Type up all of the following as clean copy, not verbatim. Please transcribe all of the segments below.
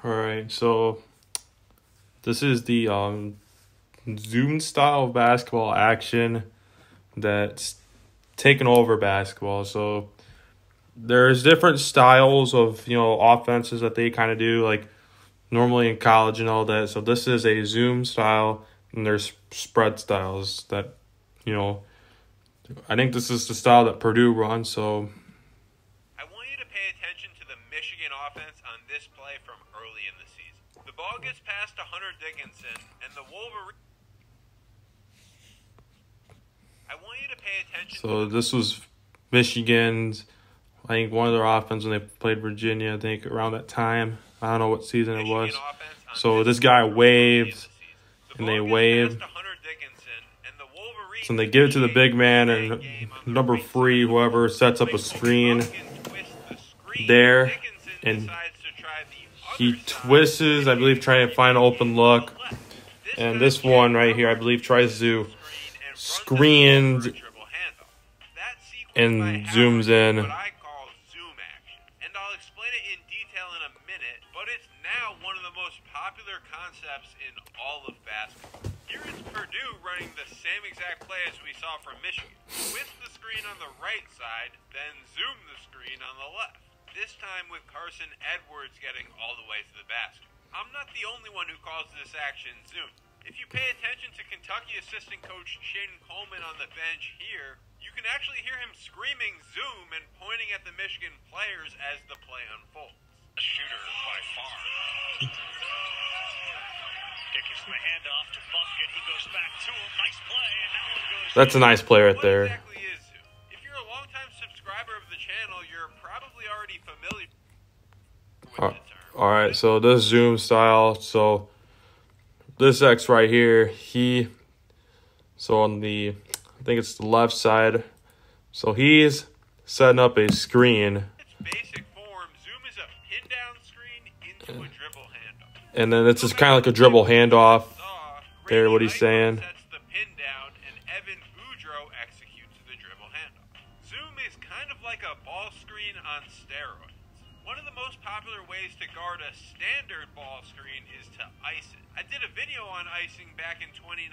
All right, so this is the Zoom style of basketball action that's taken over basketball. So there's different styles of offenses that they kind of do, like normally in college and all that. So this is a Zoom style, and there's spread styles that you know. I think this is the style that Purdue runs. So I want you to pay attention to the Michigan offense on this play from early in the season. The ball gets passed to Hunter Dickinson, and the Wolverines. I want you to pay attention. So this was Michigan's, I think, one of their offense when they played Virginia, I think, around that time. I don't know what season it was. So this guy waves, and they wave. So they give it to the big man, and number 3, whoever, sets up a screen there. And he twists, I believe, trying to find an open look. And this one right here, I believe, tries to screen and zooms in. Popular concepts in all of basketball. Here is Purdue running the same exact play as we saw from Michigan. Twist the screen on the right side, then zoom the screen on the left. This time with Carson Edwards getting all the way to the basket. I'm not the only one who calls this action zoom. If you pay attention to Kentucky assistant coach Shane Coleman on the bench here, you can actually hear him screaming zoom and pointing at the Michigan players as the play unfolds. A shooter by far. Dickinson the handoff to Bucket. He goes back to him. Nice play. And that one goes. That's a nice play right there. What exactly is zoom? If you're a longtime subscriber of the channel, you're probably already familiar with the term. All right, so this zoom style. So this X right here, so on the, I think it's the left side. So he's setting up a screen. And then it's just kind of like a dribble handoff. There, what he's saying. Sets the pin down, and Evan Boudreaux executes the dribble handoff. Zoom is kind of like a ball screen on steroids. One of the most popular ways to guard a standard ball screen is to ice it. I did a video on icing back in 2019,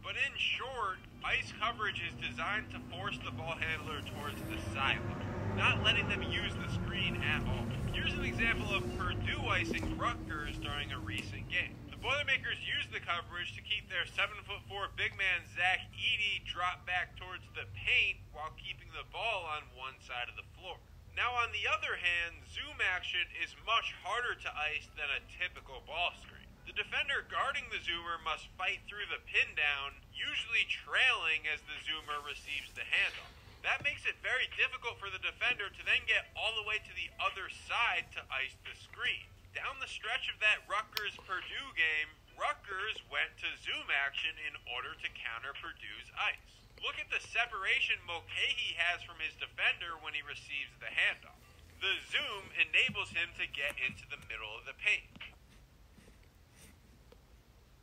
but in short, ice coverage is designed to force the ball handler towards the sideline, not letting them use the screen at all. Here's an example of Purdue icing Rutgers during a recent game. The Boilermakers used the coverage to keep their 7'4" big man Zach Edey drop back towards the paint while keeping the ball on one side of the floor. Now on the other hand, zoom action is much harder to ice than a typical ball screen. The defender guarding the zoomer must fight through the pin down, usually trailing as the zoomer receives the handoff. That makes it very difficult for the defender to then get all the way to the other side to ice the screen. Down the stretch of that Rutgers-Purdue game, Rutgers went to zoom action in order to counter Purdue's ice. Look at the separation Mulcahy has from his defender when he receives the handoff. The zoom enables him to get into the middle of the paint.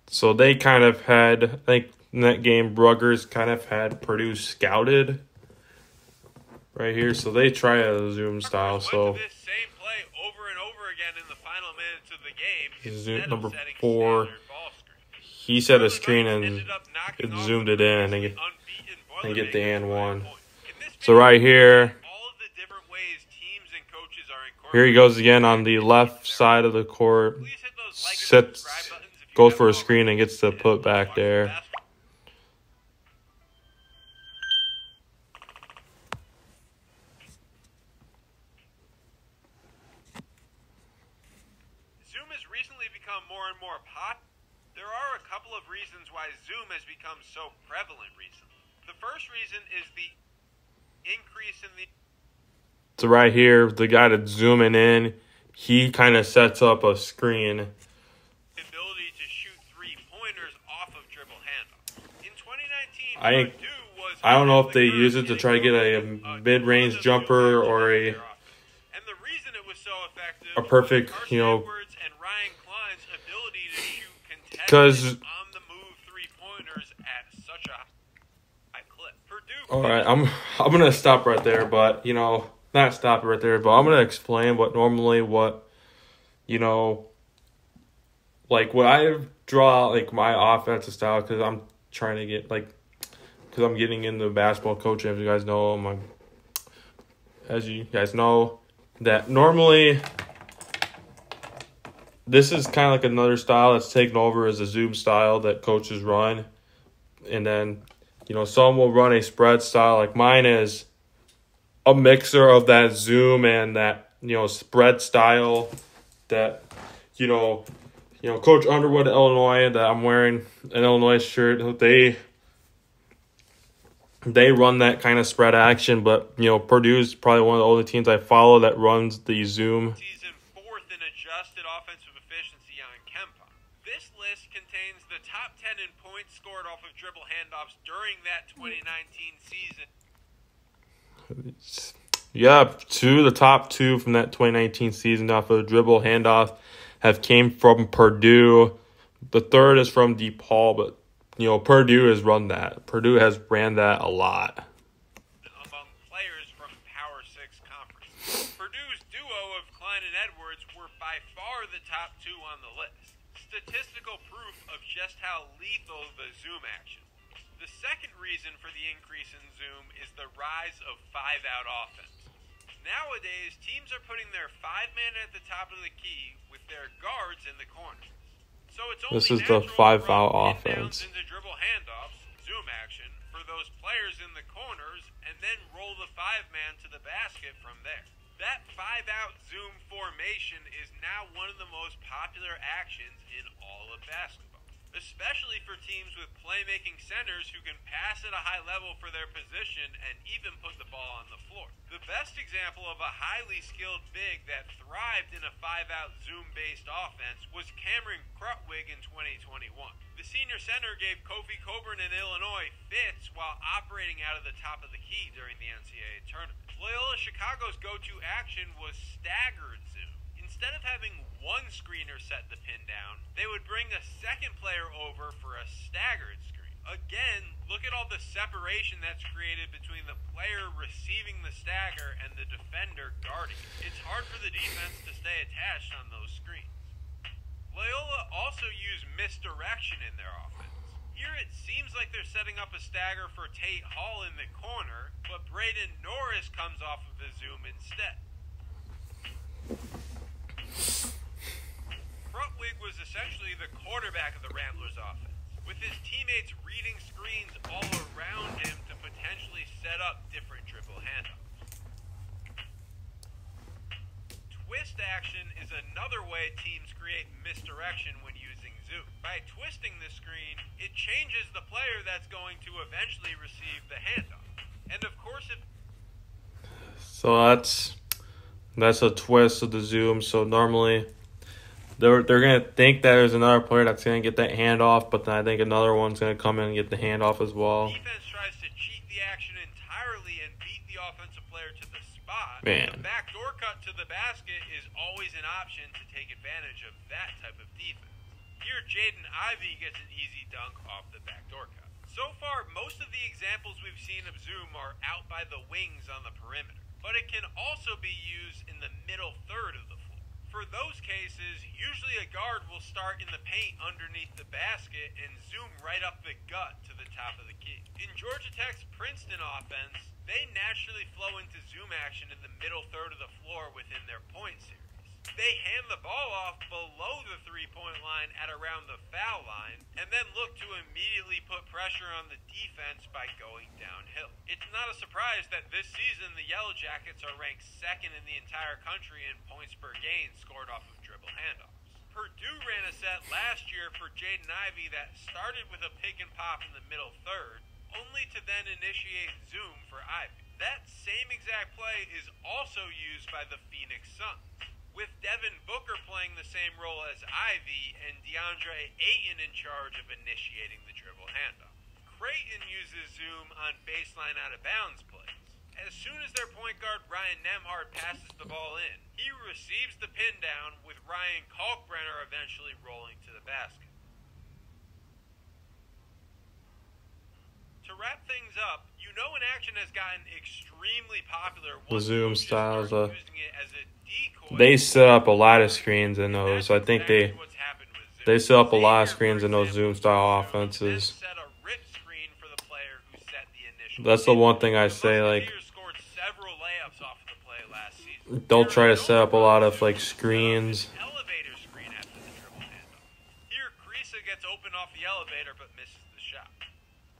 So they kind of had, I think in that game, Rutgers kind of had Purdue scouted right here. So they try a zoom style. So this same play over and over again in the final minutes of the game. Zoom number 4. He set a screen and it zoomed it in and get the and one. So right here he goes again on the left side of the court, goes for a screen and gets the put back there. Zoom has recently become more and more popular. There are a couple of reasons why zoom has become so prevalent recently. The first reason is the increase in the... So right here, the guy that's zooming in, he kind of sets up a screen. Ability to shoot three-pointers off of dribble handoff. In 2019, I don't know if they use it to try to get a mid-range jumper or a perfect, because all right, I'm gonna stop right there, but not stop it right there, but I'm gonna explain what you know, like when I draw like my offensive style, because I'm trying to get like, because I'm getting into basketball coaching. As you guys know, as you guys know, that normally this is kind of like another style that's taken over as a Zoom style that coaches run, and then some will run a spread style. Like mine is a mixer of that Zoom and that spread style that Coach Underwood, Illinois, that I'm wearing an Illinois shirt. They run that kind of spread action, but Purdue's probably one of the only teams I follow that runs the Zoom. Season fourth in adjusted offensive efficiency on KenPom. This list contains the top 10 in points scored off of dribble handoffs during that 2019 season. Yeah, the top two from that 2019 season off of dribble handoff have came from Purdue. The third is from DePaul, but Purdue has run that. Purdue has ran that a lot. Among players from Power 6 conference. Purdue's duo of Klein and Edwards were by far the top two on the list. Statistical proof of just how lethal the Zoom action. The second reason for the increase in Zoom is the rise of 5-out offense. Nowadays, teams are putting their 5-man at the top of the key with their guards in the corner. So it's only this is the 5-out offense. Into dribble handoffs, Zoom action, for those players in the corners, and then roll the 5-man to the basket from there. That 5-out Zoom formation is now one of the most popular actions in all of basketball, especially for teams with playmaking centers who can pass at a high level for their position and even put the ball on the floor. The best example of a highly skilled big that thrived in a 5-out Zoom-based offense was Cameron Krutwig in 2021. The senior center gave Kofi Coburn in Illinois fits while operating out of the top of the key during the NCAA tournament. Loyola Chicago's go-to action was staggered Zoom. Instead of having one screener set the pin down, they would bring a second player over for a staggered screen. Again, look at all the separation that's created between the player receiving the stagger and the defender guarding it. It's hard for the defense to stay attached on those screens. Loyola also used misdirection in their offense. Here it seems like they're setting up a stagger for Tate Hall in the corner, but Braden Norris comes off of the Zoom instead. Krutwig was essentially the quarterback of the Ramblers offense, with his teammates reading screens all around him to potentially set up different dribble handoffs. Twist action is another way teams create misdirection when using Zoom. By twisting the screen, it changes the player that's going to eventually receive the handoff. And of course, So that's a twist of the Zoom. So normally they're gonna think that there's another player that's gonna get that handoff, but then I think another one's gonna come in and get the handoff as well. Defense tries to cheat the action entirely and beat the offensive player to the spot. Man. The backdoor cut to the basket is always an option to take advantage of that type of defense. Here, Jaden Ivey gets an easy dunk off the backdoor cut. So far, most of the examples we've seen of Zoom are out by the wings on the perimeter, but it can also be used in the middle third of the floor. For those cases, usually a guard will start in the paint underneath the basket and zoom right up the gut to the top of the key. In Georgia Tech's Princeton offense, they naturally flow into Zoom action in the middle third of the floor within their point series. They hand the ball off below the three-point line at around the foul line, and then look to immediately put pressure on the defense by going downhill. It's not a surprise that this season the Yellow Jackets are ranked second in the entire country in points per game scored off of dribble handoffs. Purdue ran a set last year for Jaden Ivey that started with a pick and pop in the middle third, only to then initiate Zoom for Ivey. That same exact play is also used by the Phoenix Suns, with Devin Booker playing the same role as Ivey and DeAndre Ayton in charge of initiating the dribble handoff. Creighton uses Zoom on baseline out-of-bounds plays. As soon as their point guard Ryan Nembhard passes the ball in, he receives the pin down, with Ryan Kalkbrenner eventually rolling to the basket. To wrap things up, you know an action has gotten extremely popular once Zoom coaches style start using it as a decoys. they set up a lot of screens in those. I think Exactly what's happened with Zoom. they set up a lot of Xavier, screens for in those example, Zoom style used Zoom, offenses. then set a rip screen for the player who set the initial That's the hit. one thing I The say, like, Musketeers scored several layups off of the play last season. they'll try to set up a lot of, like, Set up screens. an elevator screen after the dribble handoff. Here, Kriisa gets open off the elevator but misses the shot.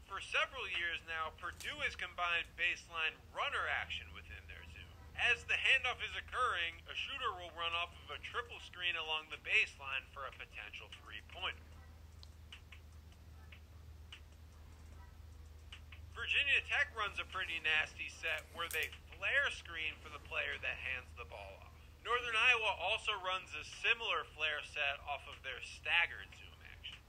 For several years now, Purdue has combined baseline runner action within their Zoom. As the handoff is occurring, a shooter will run off of a triple screen along the baseline for a potential three-pointer. Virginia Tech runs a pretty nasty set where they flare screen for the player that hands the ball off. Northern Iowa also runs a similar flare set off of their staggered Zoom action.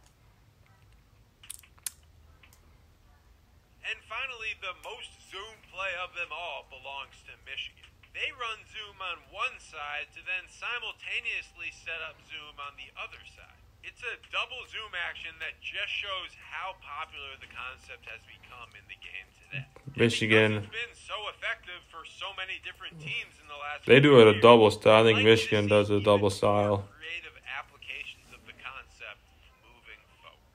And finally, the most Zoom play of them all belongs to Michigan. They run Zoom on one side to then simultaneously set up Zoom on the other side. It's a double Zoom action that just shows how popular the concept has become in the game today. Michigan, It's been so effective for so many different teams in the last they do few it a years. double style. I think I'd like to Michigan see does a even double more style. creative applications of the concept moving forward.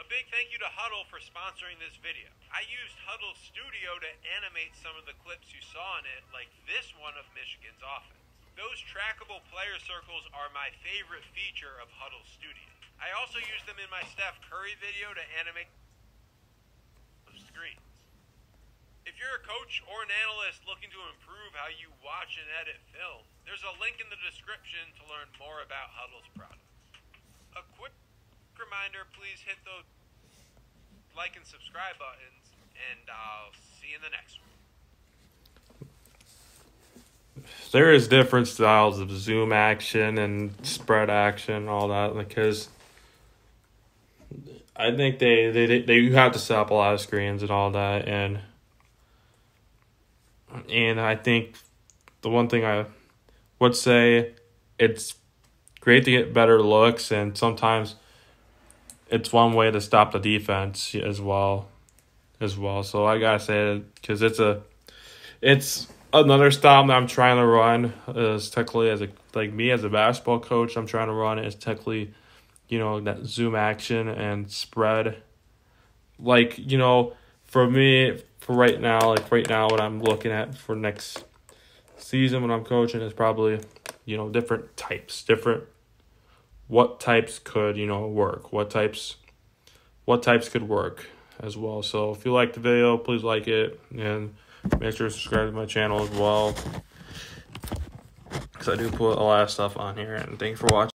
A big thank you to Huddle for sponsoring this video. I used Huddle Studio to animate some of the clips you saw in it, like this one of Michigan's offense. Those trackable player circles are my favorite feature of Huddle Studio. I also used them in my Steph Curry video to animate screens. If you're a coach or an analyst looking to improve how you watch and edit film, there's a link in the description to learn more about Huddle's products. A quick reminder, please hit those like and subscribe buttons, and I'll see you in the next one. There is different styles of zoom action and spread action, all that, because I think they you have to set up a lot of screens and all that, and I think the one thing I would say, it's great to get better looks, and sometimes it's one way to stop the defense as well. So I gotta say it, because it's another style that I'm trying to run is technically as a basketball coach. I'm trying to run it as technically, that zoom action and spread. Like, for me, for right now, what I'm looking at for next season when I'm coaching is probably, different types, what types could, work, what types could work as well. So if you like the video, please like it, and make sure to subscribe to my channel as well, because I do put a lot of stuff on here, and thanks for watching.